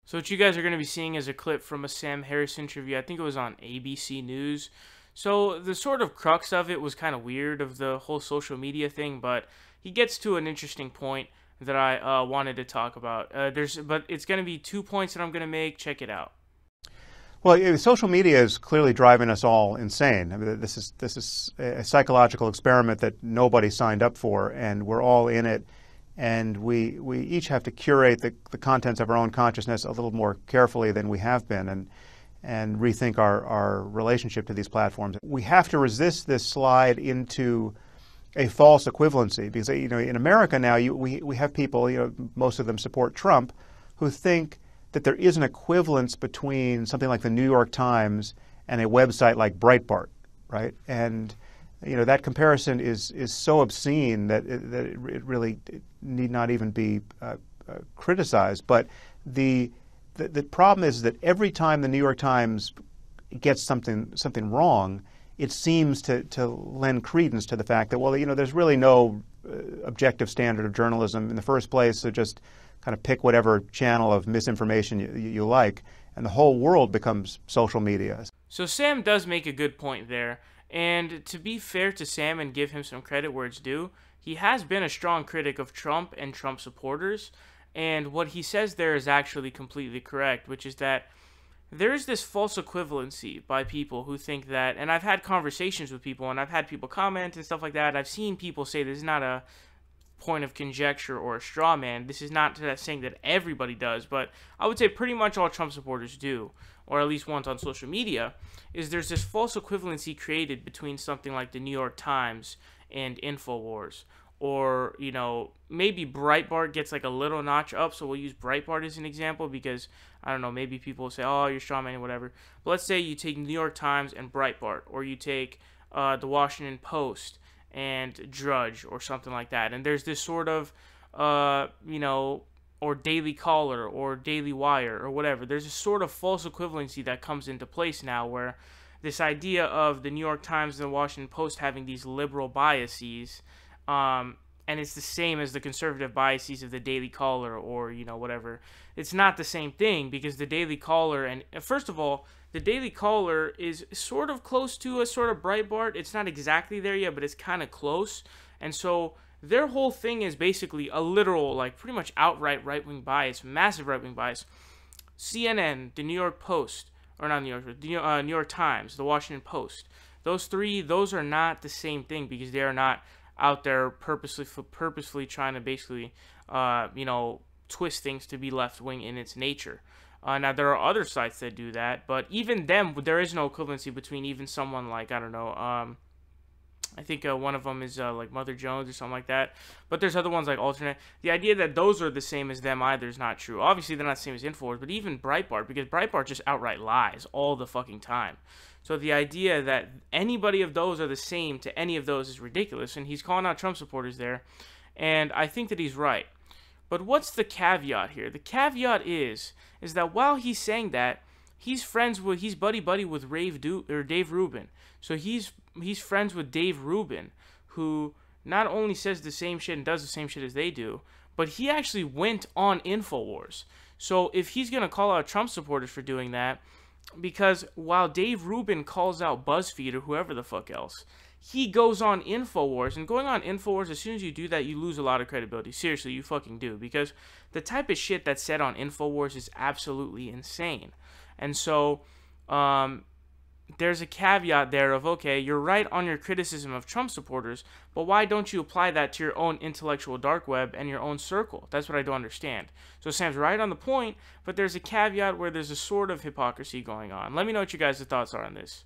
So what you guys are going to be seeing is a clip from a Sam Harris interview. I think it was on ABC News. So the sort of crux of it was kind of weird of the whole social media thing, but he gets to an interesting point that I wanted to talk about. But it's going to be 2 points that I'm going to make. Check it out. Well, social media is clearly driving us all insane. I mean, this is a psychological experiment that nobody signed up for, and we're all in it. And we each have to curate the contents of our own consciousness a little more carefully than we have been, and rethink our relationship to these platforms. We have to resist this slide into a false equivalency, because in America now we have people, most of them support Trump, who think that there is an equivalence between something like the New York Times and a website like Breitbart, right? And that comparison is so obscene that it really need not even be criticized. But the problem is that every time the New York Times gets something wrong, it seems to lend credence to the fact that, well, there's really no objective standard of journalism in the first place, so just kind of pick whatever channel of misinformation you like, and the whole world becomes social media. So Sam does make a good point there. And to be fair to Sam and give him some credit where it's due, he has been a strong critic of Trump and Trump supporters. And what he says there is actually completely correct, which is that there is this false equivalency by people who think that, and I've had conversations with people, and I've had people comment and stuff like that. I've seen people say this is not a point of conjecture or a straw man. This is not saying that everybody does, but I would say pretty much all Trump supporters do, or at least ones on social media, is there's this false equivalency created between something like the New York Times and InfoWars. Or, maybe Breitbart gets like a little notch up, so we'll use Breitbart as an example because, I don't know, maybe people will say, oh, you're strawman or whatever. But let's say you take New York Times and Breitbart, or you take the Washington Post and Drudge or something like that. And there's this sort of, or Daily Caller or Daily Wire or whatever. There's a sort of false equivalency that comes into place now where this idea of the New York Times and the Washington Post having these liberal biases, and it's the same as the conservative biases of the Daily Caller or, whatever. It's not the same thing because the Daily Caller, and first of all, the Daily Caller is sort of close to a sort of Breitbart. It's not exactly there yet, but it's kind of close. And so their whole thing is basically a literal, like pretty much outright right-wing bias, massive right-wing bias. CNN, the New York Post, or not New York, the New York Times, the Washington Post. Those three, those are not the same thing because they are not out there purposefully trying to basically, twist things to be left-wing in its nature. Now, there are other sites that do that, but even them, there is no equivalency between even someone like, I don't know, I think one of them is like Mother Jones or something like that. But there's other ones like Alternate. The idea that those are the same as them either is not true. Obviously, they're not the same as Infowars, but even Breitbart, because Breitbart just outright lies all the fucking time. So the idea that anybody of those are the same to any of those is ridiculous, and he's calling out Trump supporters there, and I think that he's right. But what's the caveat here? The caveat is that while he's saying that, he's buddy with Dave Rubin. So he's friends with Dave Rubin, who not only says the same shit and does the same shit as they do, but he actually went on InfoWars. So if he's going to call out Trump supporters for doing that, because while Dave Rubin calls out BuzzFeed or whoever the fuck else, he goes on InfoWars, and going on InfoWars, as soon as you do that, you lose a lot of credibility. Seriously, you fucking do, because the type of shit that's said on InfoWars is absolutely insane. And so, there's a caveat there of, okay, you're right on your criticism of Trump supporters, but why don't you apply that to your own intellectual dark web and your own circle? That's what I don't understand. So Sam's right on the point, but there's a caveat where there's a sort of hypocrisy going on. Let me know what you guys' thoughts are on this.